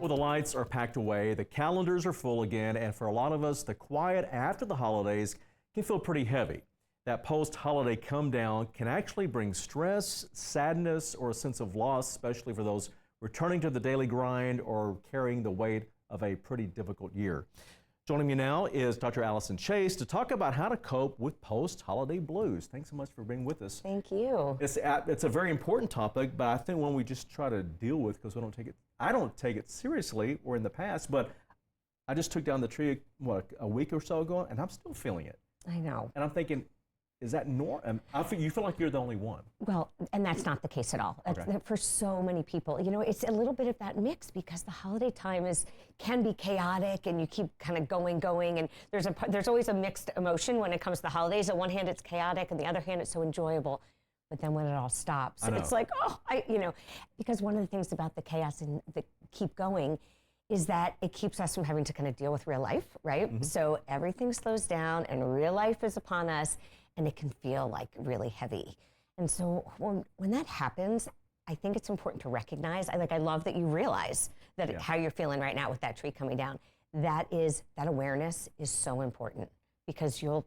Well, the lights are packed away, the calendars are full again, and for a lot of us, the quiet after the holidays can feel pretty heavy. That post-holiday come down can actually bring stress, sadness, or a sense of loss, especially for those returning to the daily grind or carrying the weight of a pretty difficult year. Joining me now is Dr. Allison Chase to talk about how to cope with post-holiday blues. Thanks so much for being with us. Thank you. It's a very important topic, but I think one we just try to deal with because I don't take it seriously or in the past, but I just took down the tree, a week or so ago, and I'm still feeling it. I know. And I'm thinking, is that normal? You feel like you're the only one. Well, and that's not the case at all. Okay. For so many people, you know, it's a little bit of that mix because the holiday time can be chaotic, and you keep kind of going, and there's always a mixed emotion when it comes to the holidays. On one hand, it's chaotic, and the other hand, it's so enjoyable. But then when it all stops, it's like, because one of the things about the chaos and the keep going is that it keeps us from having to kind of deal with real life, right? Mm-hmm. So everything slows down, and real life is upon us. And it can feel like really heavy. And so when that happens, I think it's important to recognize, I love that you realize that how you're feeling right now with that tree coming down. That awareness is so important because you'll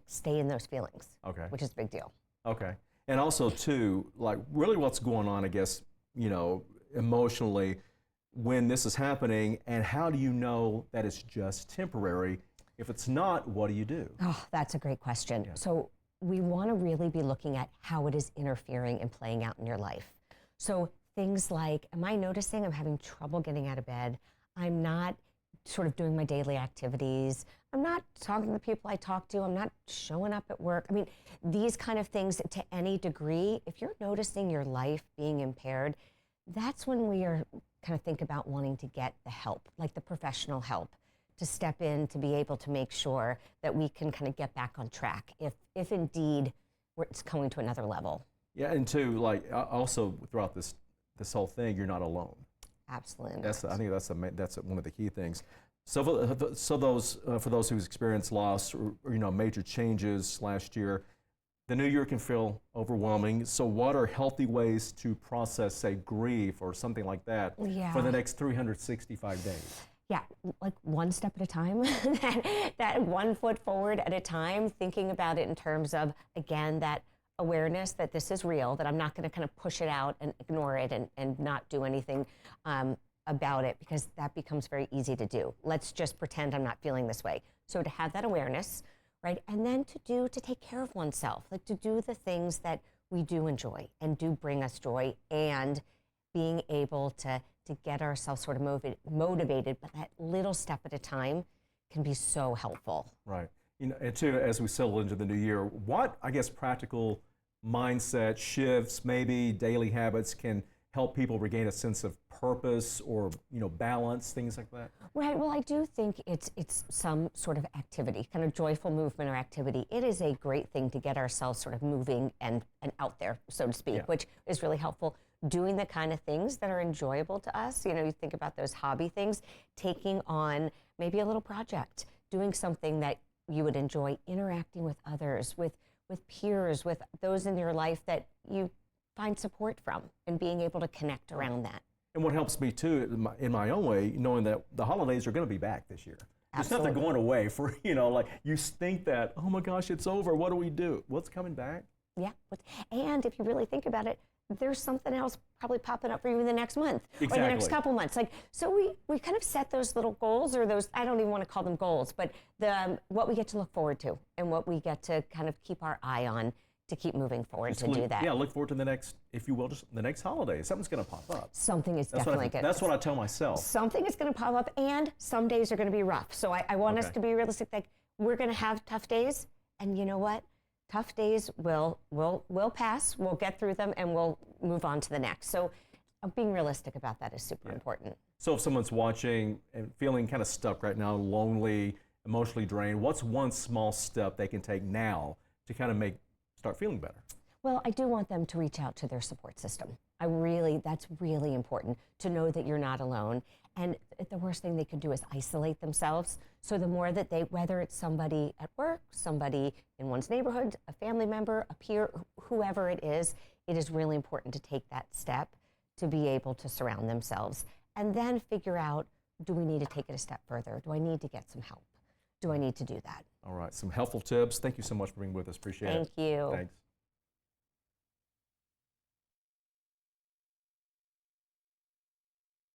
stay in those feelings, which is a big deal. Okay. And also too, like really what's going on, I guess, emotionally when this is happening, and how do you know that it's just temporary? If it's not, what do you do? Oh, that's a great question. Yeah. So we want to really be looking at how it is interfering and playing out in your life. So things like, am I noticing I'm having trouble getting out of bed? I'm not sort of doing my daily activities. I'm not talking to the people I talk to. I'm not showing up at work. I mean, these kind of things to any degree, if you're noticing your life being impaired, that's when we are kind of think about wanting to get the help, like the professional help, to step in to be able to make sure that we can kind of get back on track if indeed it's going to another level. Yeah, and too, like also throughout this whole thing, you're not alone. Absolutely. I think that's one of the key things. So for those who's experienced loss or major changes last year, the new year can feel overwhelming. So what are healthy ways to process, say, grief or something like that for the next 365 days? Yeah, like one step at a time, that 1 foot forward at a time, thinking about it in terms of, again, that awareness that this is real, that I'm not going to kind of push it out and ignore it and not do anything about it, because that becomes very easy to do. Let's just pretend I'm not feeling this way. So to have that awareness, right, and then to take care of oneself, like to do the things that we do enjoy and do bring us joy, and being able to get ourselves sort of motivated, but that little step at a time can be so helpful. Right. And too, as we settle into the new year, what, I guess, practical mindset shifts, maybe daily habits can help people regain a sense of purpose or, balance, things like that? Right. Well, I do think it's some sort of activity, kind of joyful movement or activity. It is a great thing to get ourselves sort of moving and out there, so to speak, which is really helpful. Doing the kind of things that are enjoyable to us. You think about those hobby things, taking on maybe a little project, doing something that you would enjoy, interacting with others, with peers, with those in your life that you find support from, and being able to connect around that. And what helps me too, in my own way, knowing that the holidays are going to be back this year. It's not they're going away for, like you think that, oh my gosh, it's over. What do we do? What's coming back? Yeah. And if you really think about it, there's something else probably popping up for you in the next month or the next couple months. So we kind of set those little goals, or those, I don't even want to call them goals, but what we get to look forward to and what we get to kind of keep our eye on to keep moving forward to do that. Yeah, look forward to the next, if you will, just the next holiday. Something's going to pop up. Something is definitely good. That's what I tell myself. Something is going to pop up, and some days are going to be rough. So I want us to be realistic. Like, we're going to have tough days, and you know what? Tough days will pass, we'll get through them, and we'll move on to the next. So being realistic about that is super important. So if someone's watching and feeling kind of stuck right now, lonely, emotionally drained, what's one small step they can take now to kind of start feeling better? Well, I do want them to reach out to their support system. That's really important, to know that you're not alone. And the worst thing they can do is isolate themselves. So the more that whether it's somebody at work, somebody in one's neighborhood, a family member, a peer, whoever it is really important to take that step to be able to surround themselves. and then figure out, do we need to take it a step further? Do I need to get some help? Do I need to do that? All right, some helpful tips. Thank you so much for being with us. Appreciate it. Thank you. Thanks.